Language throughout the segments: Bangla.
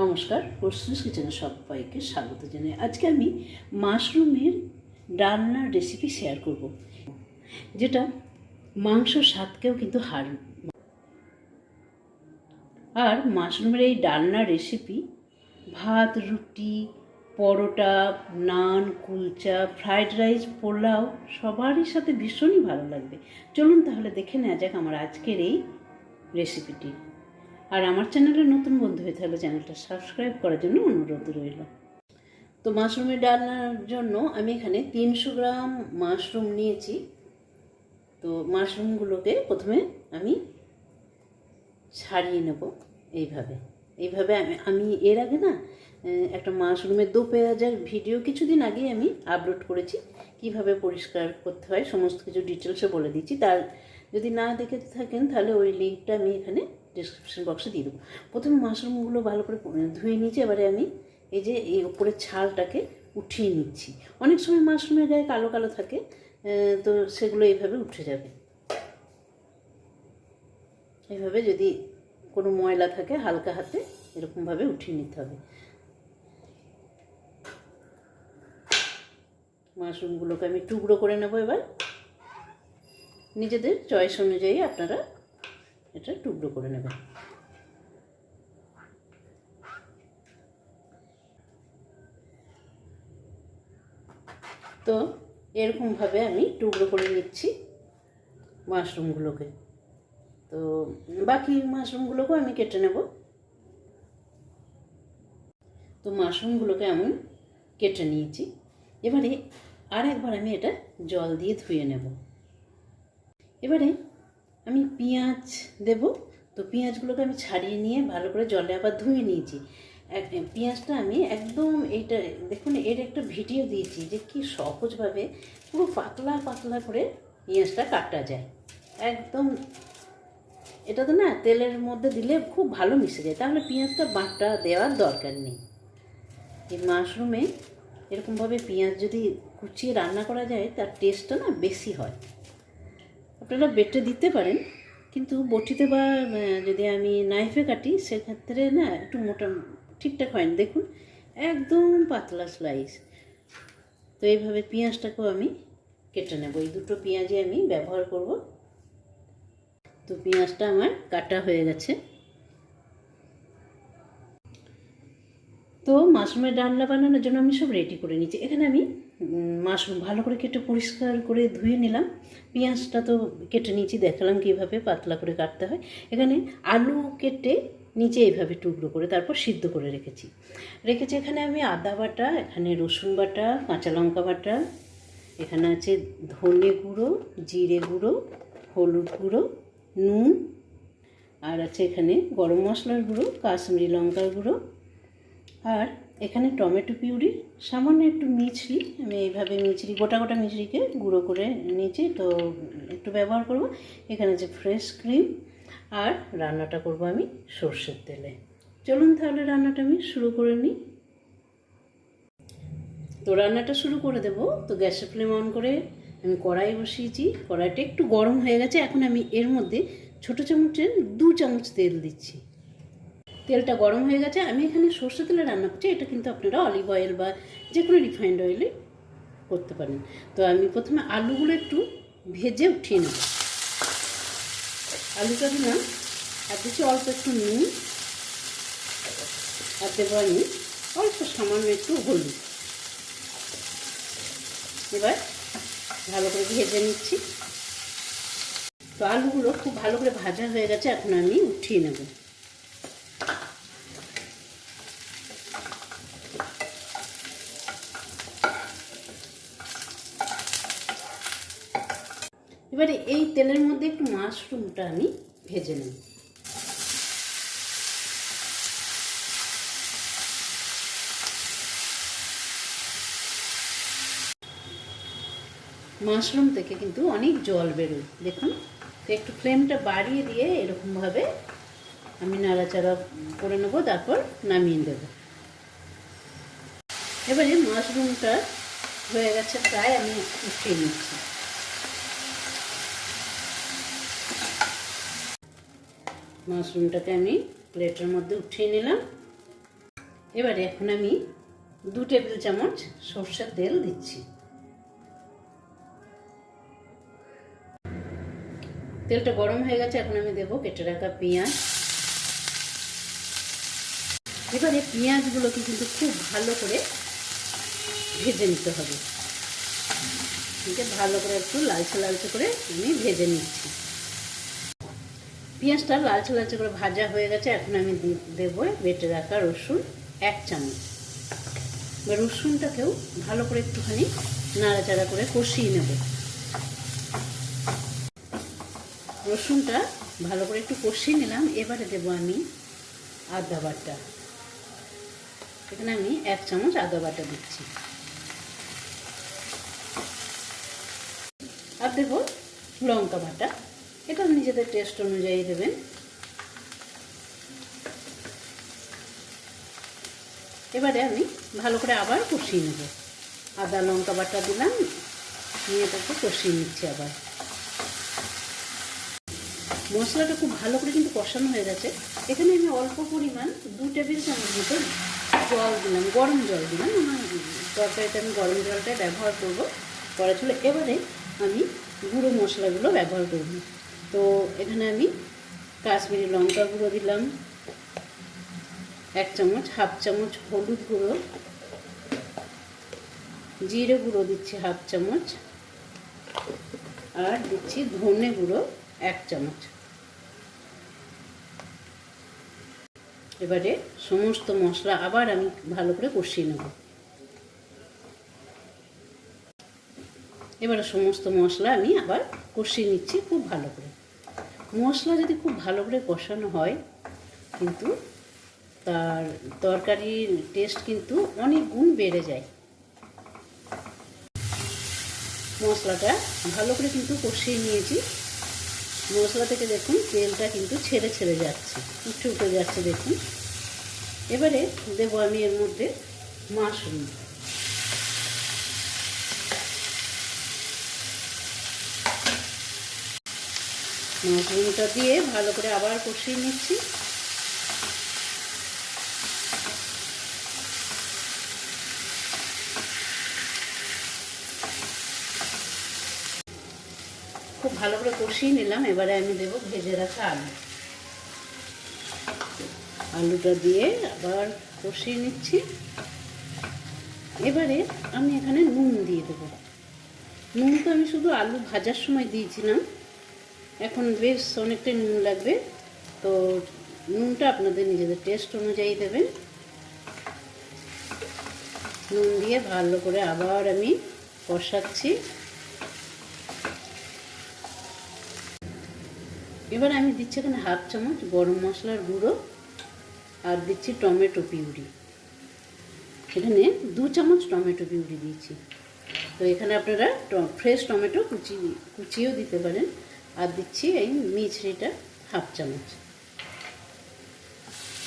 নমস্কার, প্রস্তুত কিচেনে সবাইকে স্বাগত জানাই। আজকে আমি মাশরুমের ডালনার রেসিপি শেয়ার করব, যেটা মাংসর স্বাদকেও কিন্তু আর মাশরুমের এই ডালনার রেসিপি ভাত, রুটি, পরোটা, নান, কুলচা, ফ্রাইড রাইস, পোলাও সবারই সাথে ভীষণই ভালো লাগবে। চলুন তাহলে দেখে নেওয়া যাক আমার আজকের এই রেসিপিটি। আর আমার চ্যানেলে নতুন বন্ধু হয়ে থাকলে চ্যানেলটা সাবস্ক্রাইব করার জন্য অনুরোধ রইল। তো মাশরুমের ডালনার জন্য আমি এখানে 300 গ্রাম মাশরুম নিয়েছি। তো মাশরুমগুলোকে প্রথমে আমি ছাড়িয়ে নেব এইভাবে। আমি এর আগে না একটা মাশরুমের দো পেঁয়াজের ভিডিও কিছুদিন আগে আমি আপলোড করেছি, কিভাবে পরিষ্কার করতে হয় সমস্ত কিছু ডিটেলসে বলে দিচ্ছি। তার যদি না দেখে থাকেন তাহলে ওই লিঙ্কটা আমি এখানে ডিসক্রিপশন বক্সে দিয়ে দেবো। প্রথমে মাশরুমগুলো ভালো করে ধুয়ে নিয়েছি। এবারে আমি এই যে এই উপরের ছালটাকে উঠিয়ে নিচ্ছি। অনেক সময় মাশরুমের গায়ে কালো কালো থাকে, তো সেগুলো এইভাবে উঠে যাবে। এইভাবে যদি কোনো ময়লা থাকে হালকা হাতে এরকমভাবে উঠিয়ে নিতে হবে। মাশরুমগুলোকে আমি টুকরো করে নেব। এবার নিজেদের চয়েস অনুযায়ী আপনারা এটা টুকরো করে নেবেন। তো এরকমভাবে আমি টুকরো করে নিচ্ছি মাশরুমগুলোকে। তো বাকি মাশরুমগুলোকেও আমি কেটে নেব। তো মাশরুমগুলোকে আমি কেটে নিয়েছি। এবারে আর একবার আমি এটা জল দিয়ে ধুয়ে নেব। এবারে আমি পেঁয়াজ দেব। তো পেঁয়াজগুলোকে আমি ছাড়িয়ে নিয়ে ভালো করে জলে আবার ধুয়ে নিয়েছি। পেঁয়াজটা আমি একদম এইটা দেখুন, এর একটা ভিডিও দিয়েছি যে কি সহজভাবে পুরো পাতলা পাতলা করে পেঁয়াজটা কাটা যায়। একদম এটা তো না তেলের মধ্যে দিলে খুব ভালো মিশে যায়, তাহলে পেঁয়াজটা বাটা দেওয়ার দরকার নেই। এই মাশরুমে এরকমভাবে পেঁয়াজ যদি কুচিয়ে রান্না করা যায় তার টেস্টটা না বেশি হয়। আপনারা বেটে দিতে পারেন, কিন্তু বটিতে বা যদি আমি নাইফে কাটি সেক্ষেত্রে না একটু মোটা ঠিকঠাক হয় না। দেখুন একদম পাতলা স্লাইস। তো এইভাবে পেঁয়াজটাকেও আমি কেটে নেব। এই দুটো পেঁয়াজই আমি ব্যবহার করব। তো পেঁয়াজটা আমার কাটা হয়ে গেছে। তো মাশরুমের ডালনা বানানোর জন্য আমি সব রেডি করে নিচ্ছি। এখানে আমি মাশরুম ভালো করে কেটে পরিষ্কার করে ধুয়ে নিলাম। পেঁয়াজটা তো কেটে নিয়েছি, দেখালাম কীভাবে পাতলা করে কাটতে হয়। এখানে আলু কেটে নিচে এইভাবে টুকরো করে তারপর সিদ্ধ করে রেখেছি। এখানে আমি আদা বাটা, এখানে রসুন বাটা, কাঁচা লঙ্কা বাটা, এখানে আছে ধনে গুঁড়ো, জিরে গুঁড়ো, হলুদ গুঁড়ো, নুন, আর আছে এখানে গরম মশলার গুঁড়ো, কাশ্মীরি লঙ্কার গুঁড়ো, আর এখানে টমেটো পিউরি, সামান্য একটু মিছরি। আমি এইভাবে মিছরি গোটা গোটা মিছরিকে গুঁড়ো করে নিয়েছি, তো একটু ব্যবহার করব। এখানে যে ফ্রেশ ক্রিম, আর রান্নাটা করব আমি সর্ষের তেলে। চলুন তাহলে রান্নাটা আমি শুরু করে নিই। তো রান্নাটা শুরু করে দেব। তো গ্যাসের ফ্লেম অন করে আমি কড়াই বসিয়েছি। কড়াইটা একটু গরম হয়ে গেছে। এখন আমি এর মধ্যে ছোটো চামচের 2 চামচ তেল দিচ্ছি। তেলটা গরম হয়ে গেছে। আমি এখানে সর্ষে তেলে রান্না করছি, এটা কিন্তু আপনারা অলিভ অয়েল বা যে কোনো রিফাইন্ড অয়েলে করতে পারেন। তো আমি প্রথমে আলুগুলো একটু ভেজে উঠিয়ে নেব। আলুটা দিলাম, আর দিচ্ছি অল্প একটু নুন, আর দেবো আমি অল্প সামান্য একটু হলুদ। এবার ভালো করে ভেজে নিচ্ছি। তো আলুগুলো খুব ভালো করে ভাজা হয়ে গেছে, এখন আমি উঠিয়ে নেব। এবারে এই তেলের মধ্যে একটু মাশরুমটা আমি ভেজে নেব। মাশরুম থেকে কিন্তু অনেক জল বেরোয়, দেখুন। তো একটু ফ্লেমটা বাড়িয়ে দিয়ে এরকমভাবে আমি নাড়াচাড়া করে নেব, তারপর নামিয়ে দেব। এবারে মাশরুমটা হয়ে গেছে প্রায়, আমি উঠিয়ে নিচ্ছি। মাশরুমটাকে আমি প্লেটের মধ্যে উঠিয়ে নিলাম। এবারে এখন আমি 2 টেবিল চামচ সর্ষের তেল দিচ্ছি। তেলটা গরম হয়ে গেছে, এখন আমি দেবো কেটে রাখা পেঁয়াজ। এবারে পেঁয়াজগুলোকে কিন্তু খুব ভালো করে ভেজে নিতে হবে। ভালো করে একটু লালচে লালচে করে আমি ভেজে নিচ্ছি। পেঁয়াজটা লালচে লালচে করে ভাজা হয়ে গেছে, এখন আমি দেবো বেটে রাখা রসুন 1 চামচ। রসুনটাকেও ভালো করে একটুখানি নাড়াচাড়া করে কষিয়ে নেব। রসুনটা ভালো করে একটু কষিয়ে নিলাম। এবারে দেবো আমি আদা বাটা। এখানে আমি 1 চামচ আদা বাটা দিচ্ছি। আর দেবো লঙ্কা বাটা, এটা নিজেদের টেস্ট অনুযায়ী দেবেন। এবারে আমি ভালো করে আবার কষিয়ে নেব। আদা লঙ্কা বাটা দিলাম, নিয়ে এটাকে কষিয়ে নিচ্ছি আবার। মশলাটা খুব ভালো করে কিন্তু কষানো হয়ে গেছে। এখানে আমি অল্প পরিমাণ 2 টেবিল চামচ মতো জল দিলাম, গরম জল দিলাম। আমার তরকারিতে আমি গরম জলটাই ব্যবহার করব করা ছিল। এবারে আমি গুঁড়ো মশলাগুলো ব্যবহার করব। তো এখানে আমি কাশ্মীরি লঙ্কা গুঁড়ো দিলাম 1 চামচ, 1/2 চামচ হলুদ গুঁড়ো, জিরে গুঁড়ো দিচ্ছি 1/2 চামচ, আর দিচ্ছি ধনে গুঁড়ো 1 চামচ। এবারে সমস্ত মশলা আবার আমি ভালো করে কষিয়ে নেব। এবারে সমস্ত মশলা আমি আবার কষিয়ে নিচ্ছি খুব ভালো করে। মশলা যদি খুব ভালো করে কষানো হয় কিন্তু তার তরকারির টেস্ট কিন্তু অনেক গুণ বেড়ে যায়। মশলাটা ভালো করে কিন্তু কষিয়ে নিয়েছি। মশলা থেকে দেখুন তেলটা কিন্তু ছেড়ে ছেড়ে যাচ্ছে, উঠে উঠে যাচ্ছে দেখুন। এবারে দেবো আমি এর মধ্যে মাশরুম। মাশরুমটা দিয়ে ভালো করে আবার কষিয়ে নিচ্ছি। খুব ভালো করে কষিয়ে নিলাম। এবারে আমি দেবো ভেজে রাখা আলু। আলুটা দিয়ে আবার কষিয়ে নিচ্ছি। এবারে আমি এখানে নুন দিয়ে দেবো। নুন তো আমি শুধু আলু ভাজার সময় দিয়েছিলাম, এখন বেশ অনেকটাই নুন লাগবে। তো নুনটা আপনাদের নিজেদের টেস্ট অনুযায়ী দেবেন। নুন দিয়ে ভালো করে আবার আমি কষাচ্ছি। এবার আমি দিচ্ছি এখানে 1/2 চামচ গরম মশলার গুঁড়ো, আর দিচ্ছি টমেটো পিউরি। এখানে 2 চামচ টমেটো পিউরি দিয়েছি। তো এখানে আপনারা ফ্রেশ টমেটো কুচিয়েও দিতে পারেন। আর দিচ্ছি এই মিছরিটা 1/2 চামচ।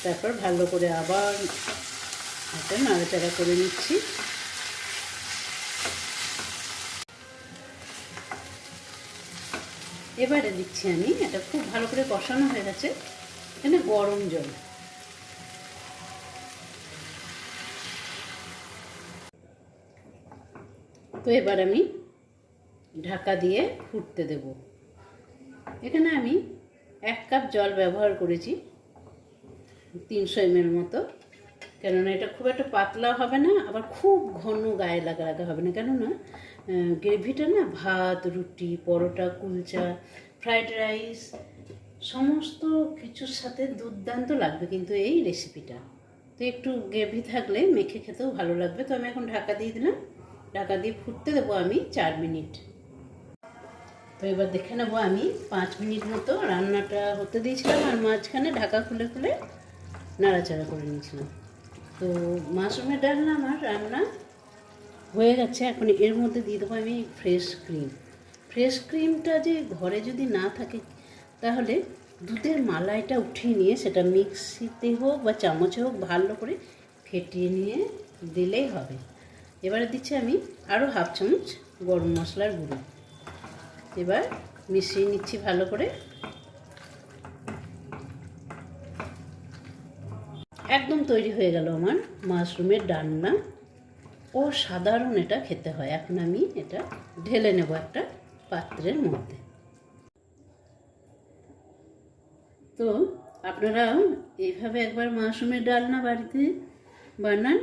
তারপর ভালো করে আবার এটা নাড়াচাড়া করে নিচ্ছি। এবারে দিচ্ছি আমি, এটা খুব ভালো করে কষানো হয়ে গেছে, এখানে গরম জল। তো এবার আমি ঢাকা দিয়ে ফুটতে দেব। এখানে আমি 1 কাপ জল ব্যবহার করেছি, 300 ml মতো। কেননা এটা খুব একটা পাতলা হবে না, আবার খুব ঘন গায়ে লাগা হবে না। কেননা গ্রেভিটা না ভাত, রুটি, পরোটা, কুলচা, ফ্রাইড রাইস সমস্ত কিছুর সাথে দুর্দান্ত লাগবে কিন্তু এই রেসিপিটা। তো একটু গ্রেভি থাকলে মেখে খেতেও ভালো লাগবে। তো আমি এখন ঢাকা দিয়ে দিলাম। ঢাকা দিয়ে ফুটতে দেবো আমি 4 মিনিট। তো এবার দেখে নেবো আমি 5 মিনিট মতো রান্নাটা হতে দিয়েছিলাম, আর মাঝখানে ঢাকা খুলে খুলে নাড়াচাড়া করে নিয়েছিলাম। তো মাশরুমের ডালনা আমার রান্না হয়ে গেছে। এখন এর মধ্যে দিয়ে দেবো আমি ফ্রেশ ক্রিম। ফ্রেশ ক্রিমটা যে ঘরে যদি না থাকে তাহলে দুধের মালাইটা উঠিয়ে নিয়ে সেটা মিক্সিতে হোক বা চামচে হোক ভালো করে ফেটিয়ে নিয়ে দিলেই হবে। এবারে দিচ্ছি আমি আরও 1/2 চামচ গরম মশলার গুঁড়ো। এবার মিশিয়ে নিচ্ছি ভালো করে। একদম তৈরি হয়ে গেল আমার মাশরুমের ডালনা। অসাধারণ এটা খেতে হয়। এখন আমি এটা ঢেলে নেব একটা পাত্রের মধ্যে। তো আপনারা এইভাবে একবার মাশরুমের ডালনা বাড়িতে বানান,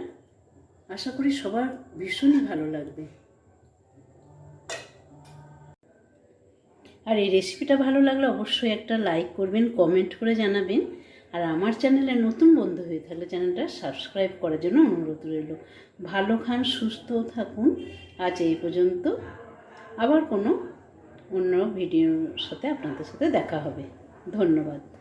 আশা করি সবার ভীষণই ভালো লাগবে। আর এই রেসিপিটা ভালো লাগলে অবশ্যই একটা লাইক করবেন, কমেন্ট করে জানাবেন। আর আমার চ্যানেলে নতুন বন্ধু হয়ে থাকলে চ্যানেলটা সাবস্ক্রাইব করার জন্য অনুরোধ রইল। ভালো খান, সুস্থ থাকুন। আজ এই পর্যন্ত। আবার কোনো অন্য ভিডিওর সাথে আপনাদের সাথে দেখা হবে। ধন্যবাদ।